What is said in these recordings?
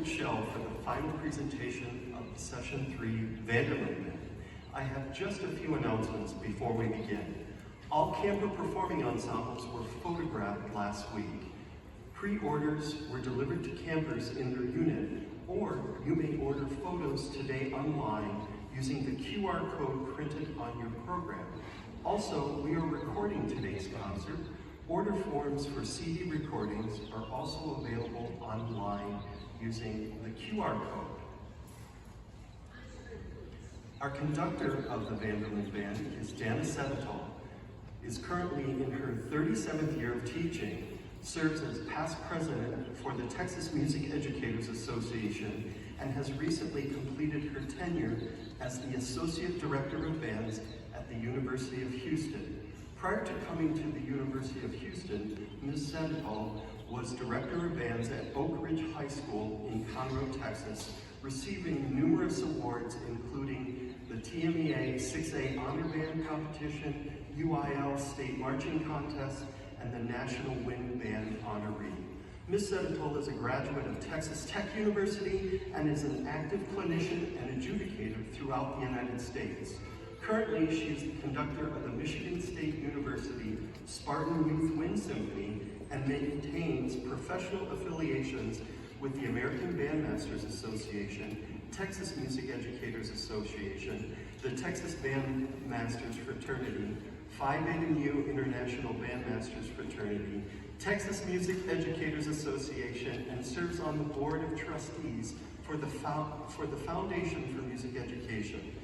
sacred shell for the final presentation of Session 3 Vanderline Band. I have just a few announcements before we begin. All camper performing ensembles were photographed last week. Pre-orders were delivered to campers in their unit, or you may order photos today online using the QR code printed on your program. Also, we are recording today's concert. Order forms for CD recordings are also available online using the QR code. Our conductor of the Vanderline Band is Dana Sedetol, is currently in her 37th year of teaching, serves as past president for the Texas Music Educators Association, and has recently completed her tenure as the Associate Director of Bands at the University of Houston. Prior to coming to the University of Houston, Ms. Sedetol was Director of Bands at Oak Ridge High School in Conroe, Texas, receiving numerous awards including the TMEA 6A Honor Band Competition, UIL State Marching Contest, and the National Wind Band Honoree. Ms. Sedetol is a graduate of Texas Tech University and is an active clinician and adjudicator throughout the United States. Currently, she is the conductor of the Michigan State University Spartan Youth Wind Symphony and maintains professional affiliations with the American Bandmasters Association, Texas Music Educators Association, the Texas Bandmasters Fraternity, Phi Beta Nu International Bandmasters Fraternity, Texas Music Educators Association, and serves on the Board of Trustees for the Foundation for Music Education.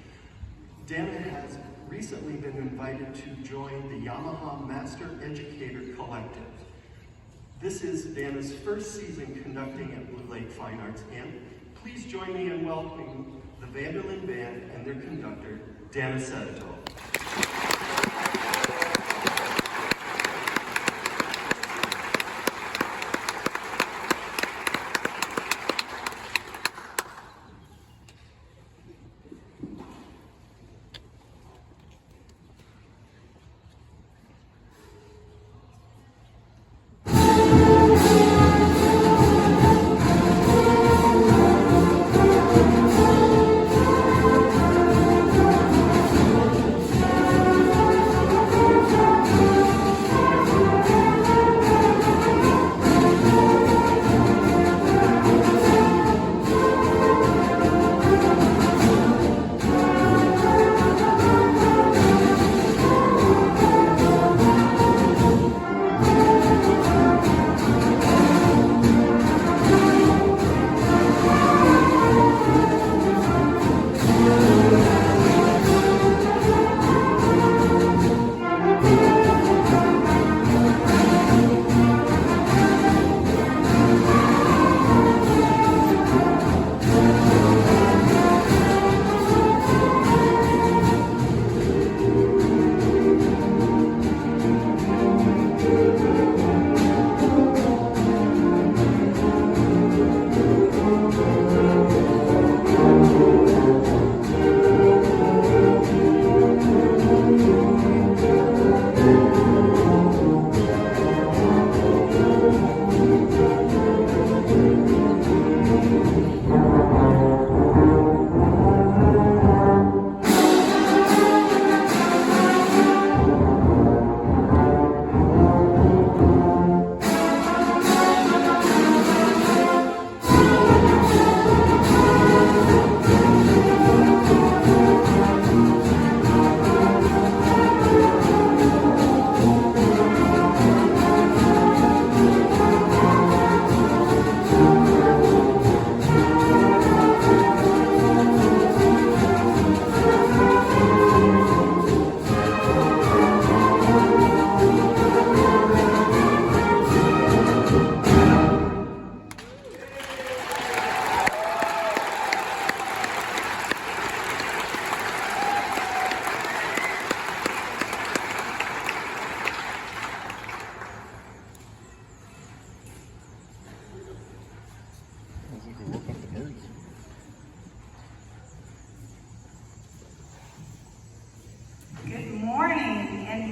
Dana has recently been invited to join the Yamaha Master Educator Collective. This is Dana's first season conducting at Blue Lake Fine Arts Camp. Please join me in welcoming the Vanderline Band and their conductor, Dana Sedetol.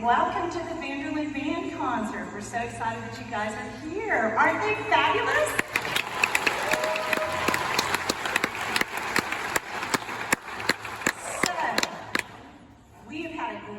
Welcome to the Vanderline Band concert. We're so excited that you guys are here. Aren't they fabulous?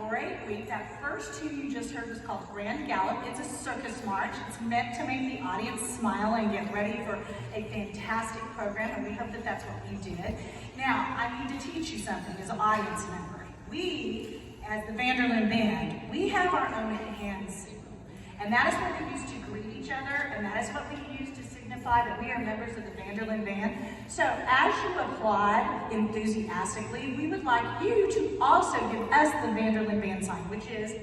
great week. That first tune you just heard was called Grand Gallop. It's a circus march. It's meant to make the audience smile and get ready for a fantastic program, and we hope that that's what you did. Now, I need to teach you something as an audience member. We, as the Vanderline Band, we have our own hand signal. And that is what we use to greet each other, and that is what we use to signify that we are members of the Vanderline Band. So as you applaud enthusiastically, we would like you to also give us the Vanderline Band sign, which is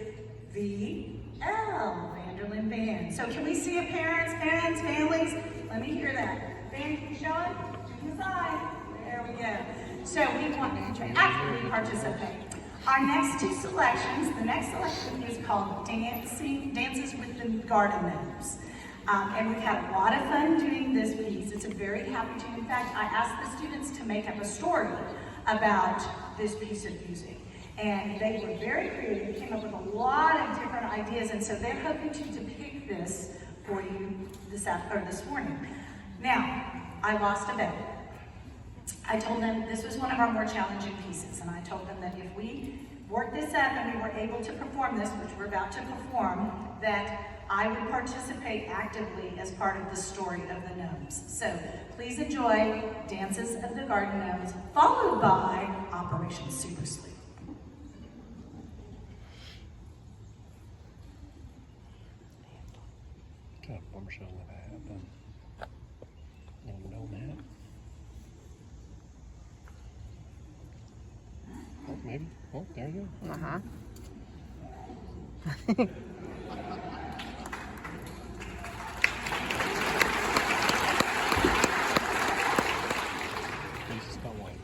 VL, Vanderline Band. So can we see it, parents, families? Let me hear that. Band, can you show it? To the side. There we go. So we want you to actively participate. Our next two selections, the next selection is called Dances with the Garden Gnomes. And we've had a lot of fun doing this piece. It's a very happy tune. In fact, I asked the students to make up a story about this piece of music. And they were very creative, came up with a lot of different ideas, and so they're hoping to depict this for you this morning. Now, I lost a bet. I told them this was one of our more challenging pieces, and I told them that if we worked this up and we were able to perform this, which we're about to perform, that I would participate actively as part of the story of the gnomes. So please enjoy Dances of the Garden Gnomes, followed by Operation Super Sleep. Kind of bummer showing that happen. Little gnome hat. Oh, maybe. Oh, there you go. Uh-huh. Please spell white.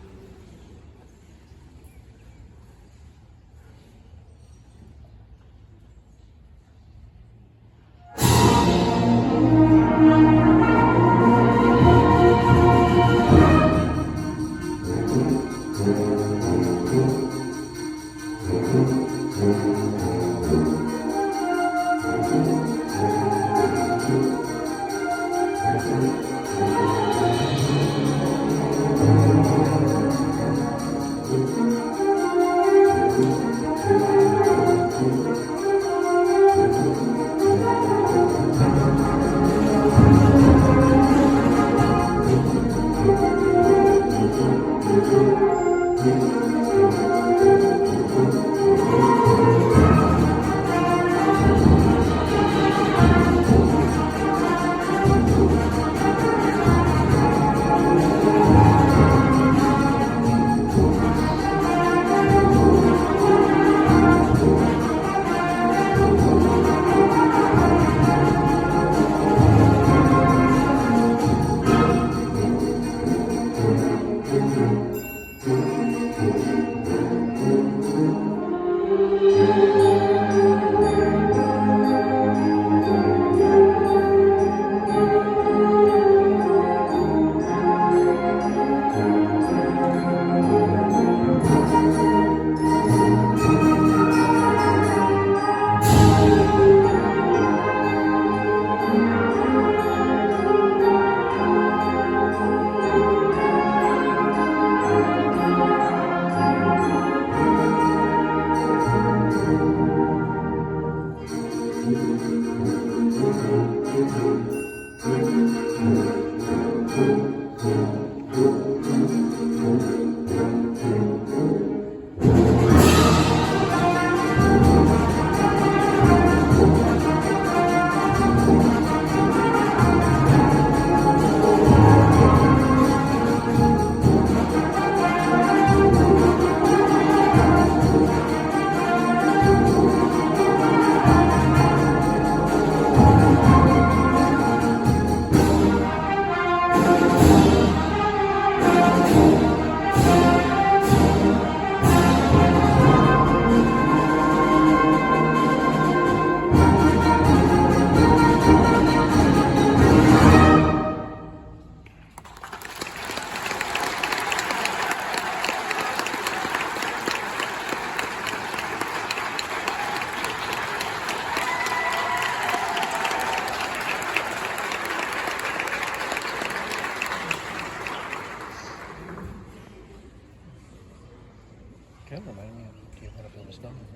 Okay, remind me, do you want to build a snowman?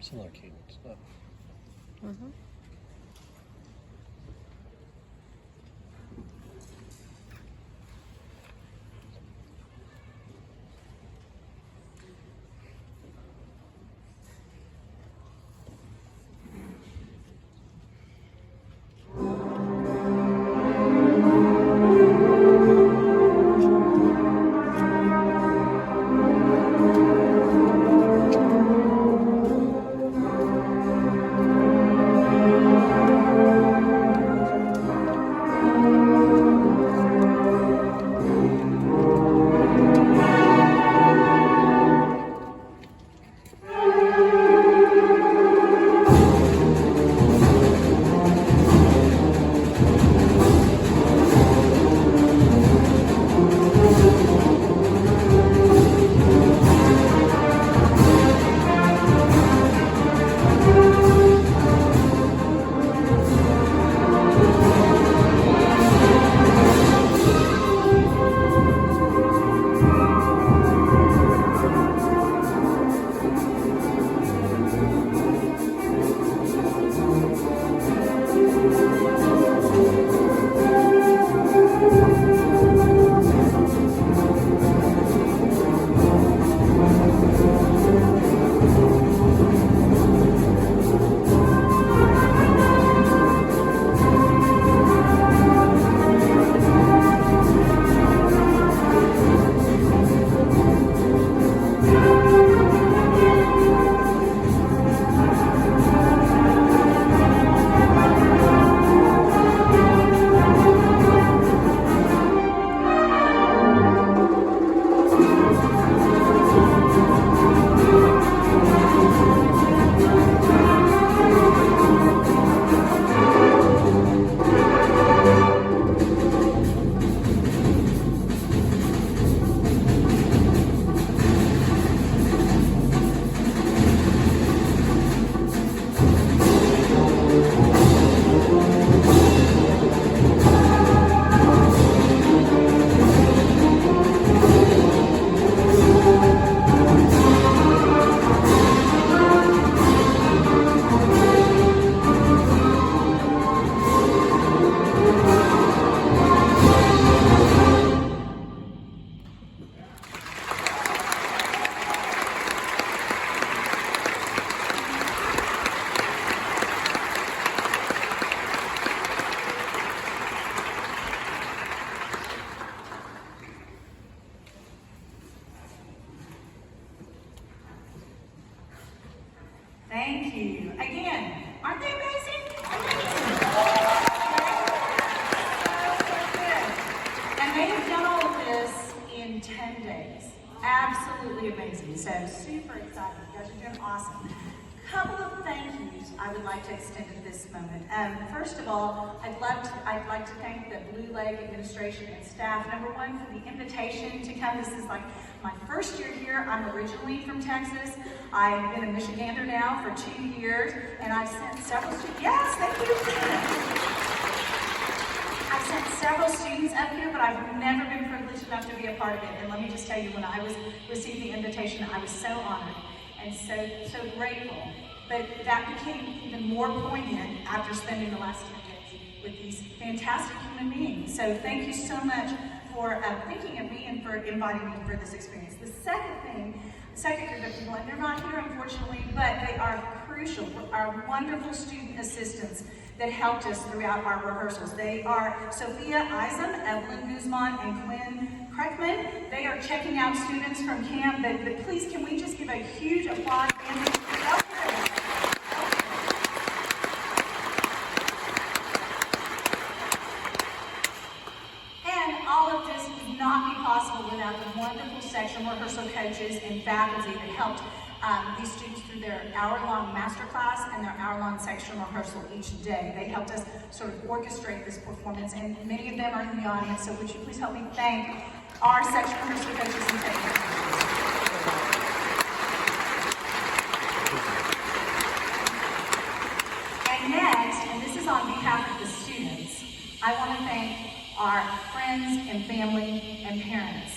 Some other cute stuff. Thank you. Again, aren't they amazing? And they have done all of this in 10 days. Absolutely amazing. So super excited. You guys are doing awesome. Couple of thank yous I would like to extend at this moment. First of all, I'd like to thank the Blue Lake administration and staff. Number one, for the invitation to come. This is like my first year here. I'm originally from Texas. I've been a Michigander now for 2 years, and I've sent several students. Yes, thank you. I've sent several students up here, but I've never been privileged enough to be a part of it. And let me just tell you, when I received the invitation, I was so honored and so grateful. But that became even more poignant after spending the last 10 days with these fantastic human beings. So thank you so much for thinking of me and for inviting me for this experience. The second group of people, and they're not here unfortunately, but they are crucial, our wonderful student assistants that helped us throughout our rehearsals. They are Sophia Isam, Evelyn Guzman, and Quinn Kreckman. They are checking out students from camp, but please, can we just give a huge applause? And all of this would not be possible without the wonderful section rehearsal coaches and faculty that helped these students through their hour-long master class and their hour-long section rehearsal each day. They helped us sort of orchestrate this performance, and many of them are in the audience, so would you please help me thank our section rehearsal coaches and technicians. And next, and this is on behalf of the students, I want to thank our friends and family and parents.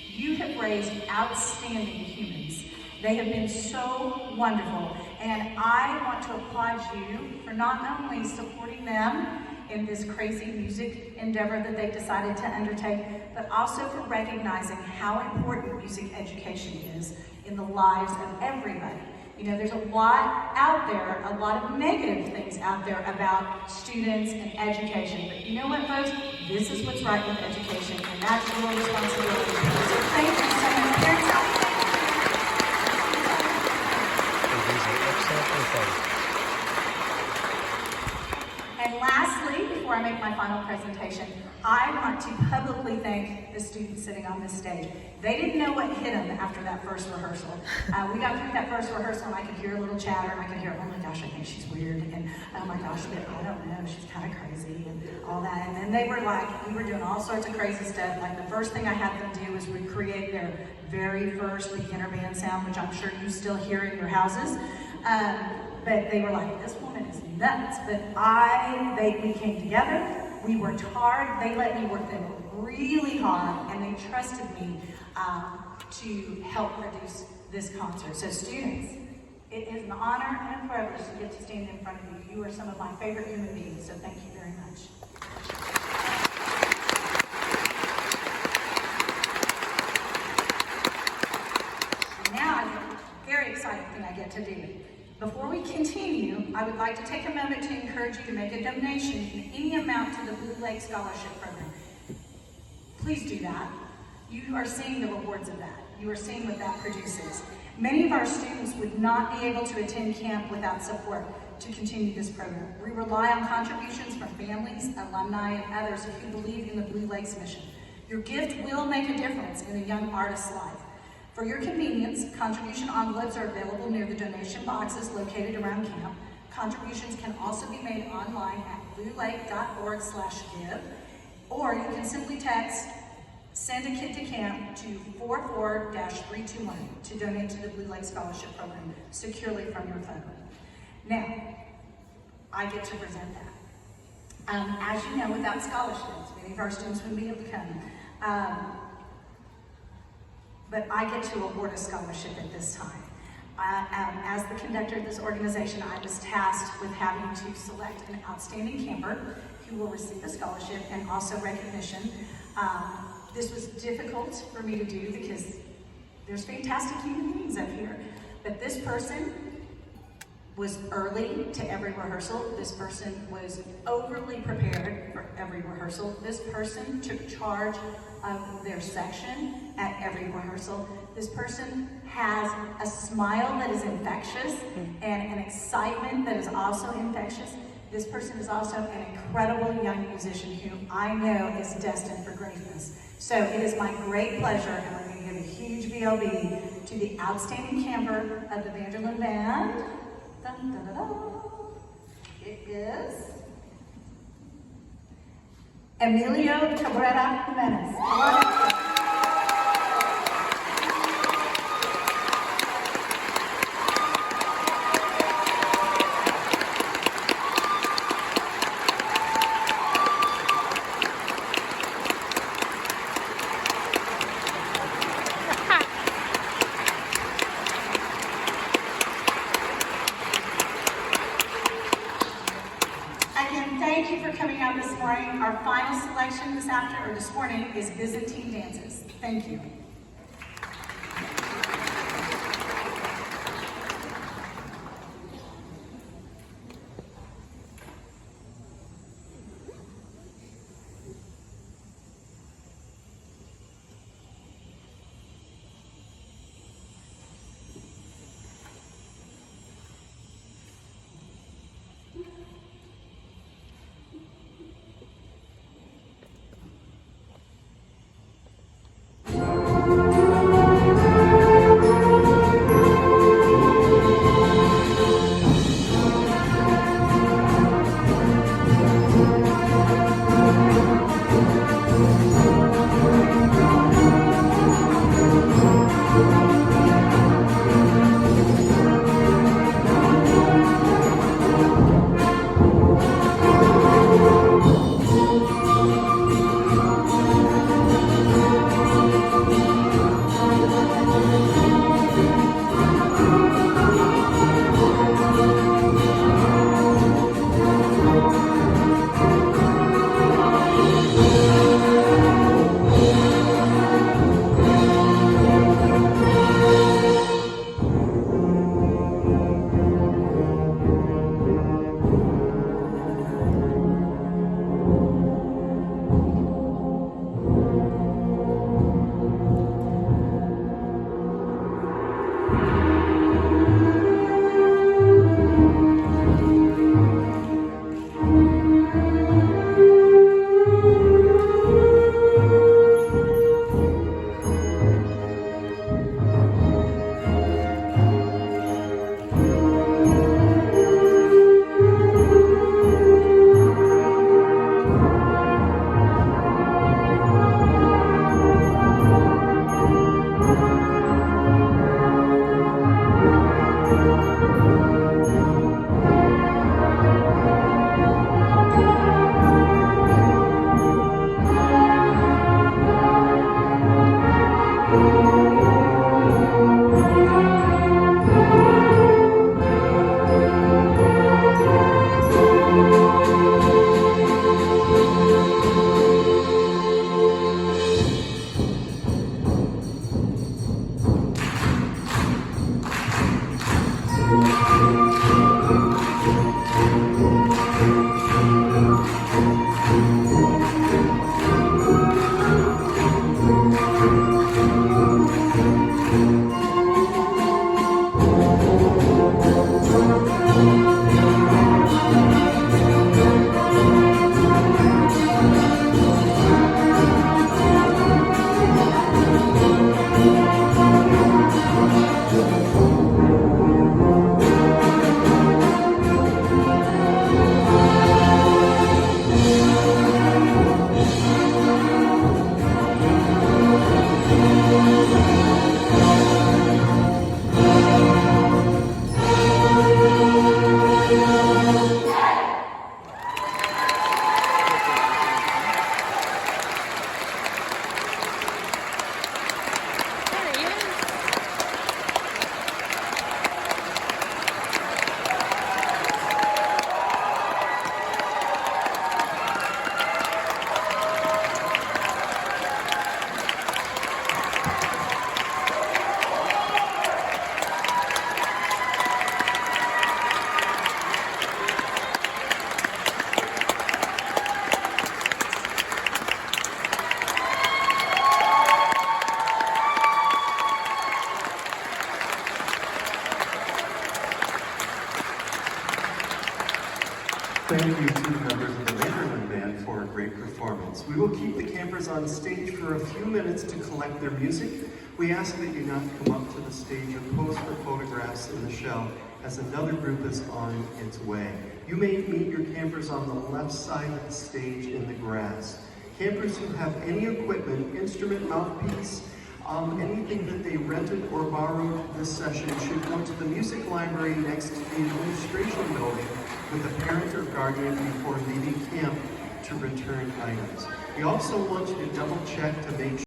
You have raised outstanding humans. They have been so wonderful, and I want to applaud you for not only supporting them in this crazy music endeavor that they've decided to undertake, but also for recognizing how important music education is in the lives of everybody. You know, there's a lot out there, a lot of negative things out there about students and education. But you know what, folks? This is what's right with education, and that's your responsibility. So thank you so much. Parents out there. And lastly, before I make my final presentation, I want to publicly thank the students sitting on this stage. They didn't know what hit them after that first rehearsal. We got through that first rehearsal and I could hear a little chatter and I could hear, oh my gosh, I think she's weird. And oh my gosh, I don't know, she's kind of crazy and all that. And then they were like, we were doing all sorts of crazy stuff. Like the first thing I had them do was recreate their very first beginner band sound, which I'm sure you still hear in your houses. But they were like, this woman is nuts. But we came together, we worked hard, they let me work them really hard, and they trusted me to help produce this concert. So students, it is an honor and a privilege to get to stand in front of you. You are some of my favorite human beings, so thank you very much. Now I have a very exciting thing I get to do. Before we continue, I would like to take a moment to encourage you to make a donation in any amount to the Blue Lake Scholarship Program. Please do that. You are seeing the rewards of that. You are seeing what that produces. Many of our students would not be able to attend camp without support to continue this program. We rely on contributions from families, alumni, and others who believe in the Blue Lakes mission. Your gift will make a difference in a young artist's life. For your convenience, contribution envelopes are available near the donation boxes located around camp. Contributions can also be made online at bluelake.org/give, or you can simply text "Send a Kid to Camp" to 44-321 to donate to the Blue Lake Scholarship Program securely from your phone. Now, I get to present that. As you know, without scholarships, many of our students wouldn't be able to come. But I get to award a scholarship at this time. As the conductor of this organization, I was tasked with having to select an outstanding camper who will receive a scholarship and also recognition. This was difficult for me to do because there's fantastic human beings up here. But this person was early to every rehearsal. This person was overly prepared for every rehearsal. This person took charge of their section at every rehearsal. This person has a smile that is infectious and an excitement that is also infectious. This person is also an incredible young musician who I know is destined for greatness. So it is my great pleasure, and we're going to give a huge VLB to the outstanding camper of the Vanderline Band. Dun, dun, dun, dun. It is Emilio Cabrera Jimenez. Thank you for coming out this morning. Our final selection this morning is Byzantine dances. Thank you. photos. We will keep the campers on stage for a few minutes to collect their music. We ask that you not come up to the stage or pose for photographs in the shell, as another group is on its way. You may meet your campers on the left side of the stage in the grass. Campers who have any equipment, instrument, mouthpiece, anything that they rented or borrowed this session should go to the music library next to the administration building with a parent or guardian before leaving camp to return items. We also want you to double check to make sure